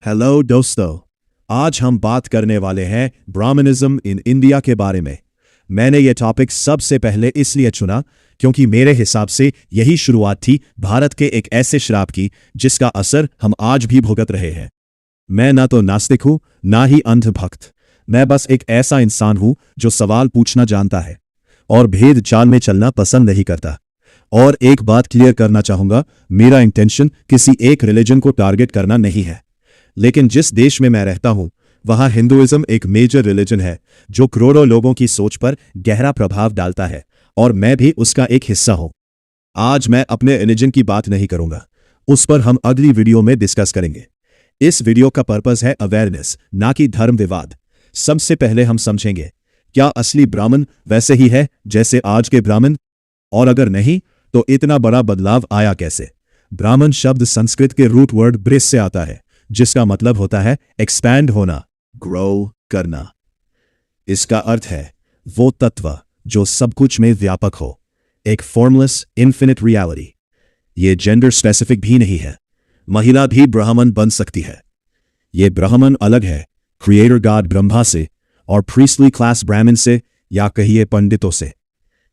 Hello दोस्तों, आज हम बात करने वाले हैं ब्राह्मणिज्म इन इंडिया के बारे में। मैंने ये टॉपिक सबसे पहले इसलिए चुना क्योंकि मेरे हिसाब से यही शुरुआत थी भारत के एक ऐसे श्राप की जिसका असर हम आज भी भुगत रहे हैं। मैं ना तो नास्तिक हूं ना ही अंधभक्त। मैं बस एक ऐसा इंसान हूं जो सवाल पूछना जानता है और भेद चाल में चलना पसंद नहीं करता। और एक बात क्लियर करना चाहूंगा, मेरा इंटेंशन किसी एक रिलीजन को टारगेट करना नहीं है। लेकिन जिस देश में मैं रहता हूं वहां हिंदुइज्म एक मेजर रिलीजन है जो करोड़ों लोगों की सोच पर गहरा प्रभाव डालता है और मैं भी उसका एक हिस्सा हूं। आज मैं अपने रिलीजन की बात नहीं करूंगा, उस पर हम अगली वीडियो में डिस्कस करेंगे। इस वीडियो का पर्पस है अवेयरनेस, ना कि धर्म विवाद। सबसे पहले हम समझेंगे क्या असली ब्राह्मण वैसे ही है जैसे आज के ब्राह्मण, और अगर नहीं तो इतना बड़ा बदलाव आया कैसे। ब्राह्मण शब्द संस्कृत के रूट वर्ड ब्रिस से आता है जिसका मतलब होता है एक्सपैंड होना, ग्रो करना। इसका अर्थ है वो तत्व जो सब कुछ में व्यापक हो, एक फॉर्मलेस इन्फिनिट रियलिटी। ये जेंडर स्पेसिफिक भी नहीं है, महिला भी ब्राह्मण बन सकती है। ये ब्राह्मण अलग है क्रिएटर गॉड ब्रह्मा से और प्रीस्टली क्लास ब्राह्मण से, या कहिए पंडितों से।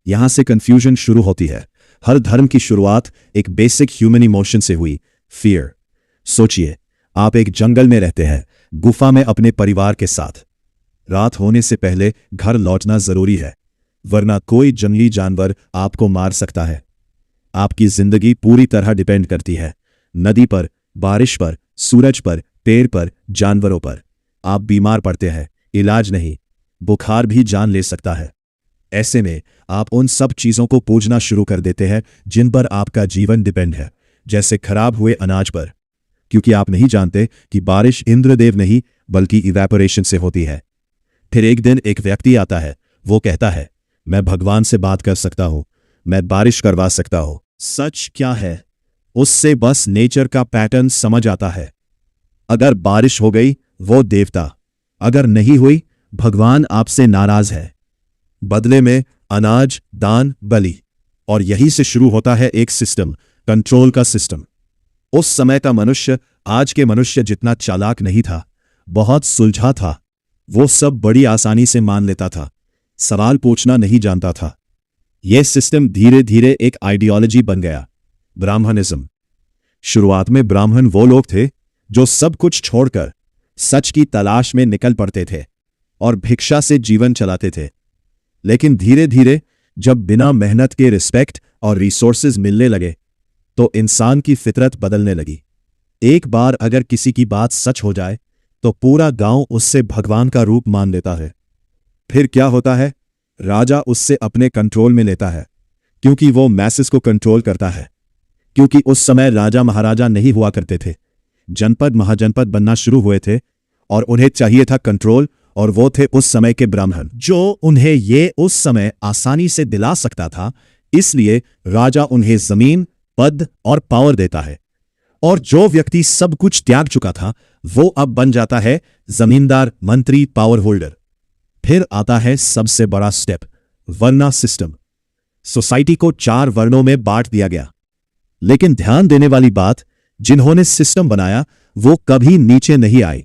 यहां से कंफ्यूजन शुरू होती है। हर धर्म की शुरुआत एक बेसिक ह्यूमन इमोशन से हुई, फियर। सोचिए, आप एक जंगल में रहते हैं, गुफा में अपने परिवार के साथ। रात होने से पहले घर लौटना जरूरी है, वरना कोई जंगली जानवर आपको मार सकता है। आपकी जिंदगी पूरी तरह डिपेंड करती है नदी पर, बारिश पर, सूरज पर, पेड़ पर, जानवरों पर। आप बीमार पड़ते हैं, इलाज नहीं, बुखार भी जान ले सकता है। ऐसे में आप उन सब चीजों को पूजना शुरू कर देते हैं जिन पर आपका जीवन डिपेंड है, जैसे खराब हुए अनाज पर, क्योंकि आप नहीं जानते कि बारिश इंद्रदेव नहीं बल्कि इवेपोरेशन से होती है। फिर एक दिन एक व्यक्ति आता है, वो कहता है मैं भगवान से बात कर सकता हूं, मैं बारिश करवा सकता हूं। सच क्या है? उससे बस नेचर का पैटर्न समझ आता है। अगर बारिश हो गई वो देवता, अगर नहीं हुई भगवान आपसे नाराज है। बदले में अनाज, दान, बलि। और यही से शुरू होता है एक सिस्टम, कंट्रोल का सिस्टम। उस समय का मनुष्य आज के मनुष्य जितना चालाक नहीं था, बहुत सुलझा था। वो सब बड़ी आसानी से मान लेता था, सवाल पूछना नहीं जानता था। यह सिस्टम धीरे धीरे एक आइडियोलॉजी बन गया, ब्राह्मणिज्म। शुरुआत में ब्राह्मण वो लोग थे जो सब कुछ छोड़कर सच की तलाश में निकल पड़ते थे और भिक्षा से जीवन चलाते थे। लेकिन धीरे धीरे जब बिना मेहनत के रिस्पेक्ट और रिसोर्सेज मिलने लगे तो इंसान की फितरत बदलने लगी। एक बार अगर किसी की बात सच हो जाए तो पूरा गांव उससे भगवान का रूप मान लेता है। फिर क्या होता है? राजा उससे अपने कंट्रोल में लेता है, क्योंकि वो मैसेस को कंट्रोल करता है। क्योंकि उस समय राजा महाराजा नहीं हुआ करते थे, जनपद महाजनपद बनना शुरू हुए थे और उन्हें चाहिए था कंट्रोल, और वो थे उस समय के ब्राह्मण जो उन्हें ये उस समय आसानी से दिला सकता था। इसलिए राजा उन्हें जमीन, पद और पावर देता है, और जो व्यक्ति सब कुछ त्याग चुका था वो अब बन जाता है जमींदार, मंत्री, पावर होल्डर। फिर आता है सबसे बड़ा स्टेप, वर्ण सिस्टम। सोसाइटी को 4 वर्णों में बांट दिया गया। लेकिन ध्यान देने वाली बात, जिन्होंने सिस्टम बनाया वो कभी नीचे नहीं आए।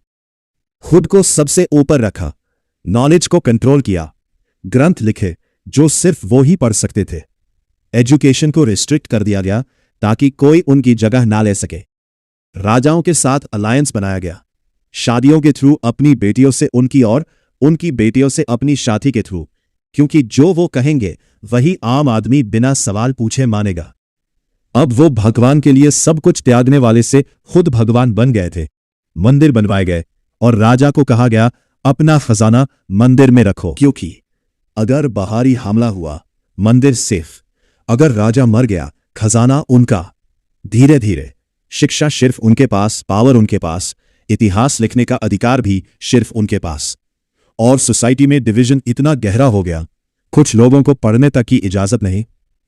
खुद को सबसे ऊपर रखा, नॉलेज को कंट्रोल किया, ग्रंथ लिखे जो सिर्फ वो ही पढ़ सकते थे। एजुकेशन को रिस्ट्रिक्ट कर दिया गया ताकि कोई उनकी जगह ना ले सके। राजाओं के साथ अलायंस बनाया गया, शादियों के थ्रू अपनी बेटियों से उनकी और उनकी बेटियों से अपनी शादी के थ्रू, क्योंकि जो वो कहेंगे वही आम आदमी बिना सवाल पूछे मानेगा। अब वो भगवान के लिए सब कुछ त्यागने वाले से खुद भगवान बन गए थे। मंदिर बनवाए गए और राजा को कहा गया अपना खजाना मंदिर में रखो, क्योंकि अगर बाहरी हमला हुआ मंदिर सेफ, अगर राजा मर गया खजाना उनका। धीरे धीरे शिक्षा सिर्फ उनके पास, पावर उनके पास, इतिहास लिखने का अधिकार भी सिर्फ उनके पास। और सोसाइटी में डिवीजन इतना गहरा हो गया, कुछ लोगों को पढ़ने तक की इजाजत नहीं,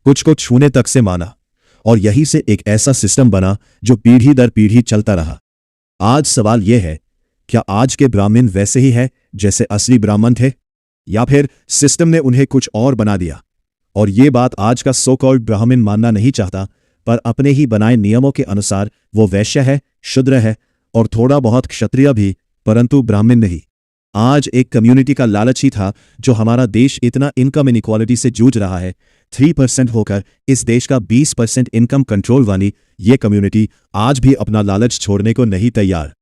कुछ को छूने तक से माना, और यही से एक ऐसा सिस्टम बना जो पीढ़ी दर पीढ़ी चलता रहा। आज सवाल यह है, क्या आज के ब्राह्मण वैसे ही है जैसे असली ब्राह्मण थे, या फिर सिस्टम ने उन्हें कुछ और बना दिया? और ये बात आज का सो कॉल्ड ब्राह्मण मानना नहीं चाहता, पर अपने ही बनाए नियमों के अनुसार वो वैश्य है, शूद्र है, और थोड़ा बहुत क्षत्रिय भी, परंतु ब्राह्मण नहीं। आज एक कम्युनिटी का लालच ही था जो हमारा देश इतना इनकम इनइक्वालिटी से जूझ रहा है। 3% होकर इस देश का 20% इनकम कंट्रोल वाली ये कम्युनिटी आज भी अपना लालच छोड़ने को नहीं तैयार।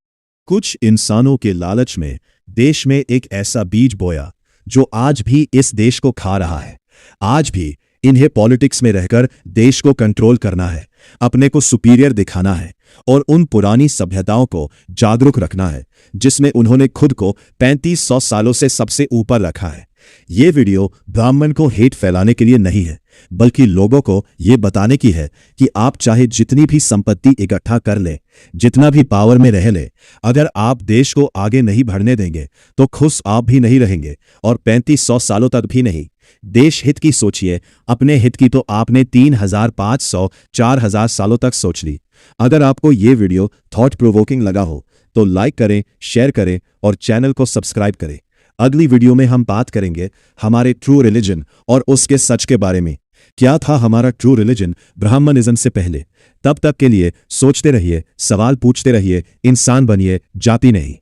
कुछ इंसानों के लालच में देश में एक ऐसा बीज बोया जो आज भी इस देश को खा रहा है। आज भी इन्हें पॉलिटिक्स में रहकर देश को कंट्रोल करना है, अपने को सुपीरियर दिखाना है और उन पुरानी सभ्यताओं को जागरूक रखना है जिसमें उन्होंने खुद को 3500 सालों से सबसे ऊपर रखा है। ये वीडियो ब्राह्मण को हेट फैलाने के लिए नहीं है, बल्कि लोगों को ये बताने की है कि आप चाहे जितनी भी संपत्ति इकट्ठा कर लें, जितना भी पावर में रह लें, अगर आप देश को आगे नहीं बढ़ने देंगे तो खुश आप भी नहीं रहेंगे और 3500 सालों तक भी नहीं। देश हित की सोचिए, अपने हित की तो आपने 3500 4000 सालों तक सोच ली। अगर आपको ये वीडियो थॉट प्रोवोकिंग लगा हो तो लाइक करें, शेयर करें और चैनल को सब्सक्राइब करें। अगली वीडियो में हम बात करेंगे हमारे ट्रू रिलीजन और उसके सच के बारे में। क्या था हमारा ट्रू रिलीजन ब्राह्मणिज्म से पहले? तब तक के लिए सोचते रहिए, सवाल पूछते रहिए, इंसान बनिए, जाति नहीं।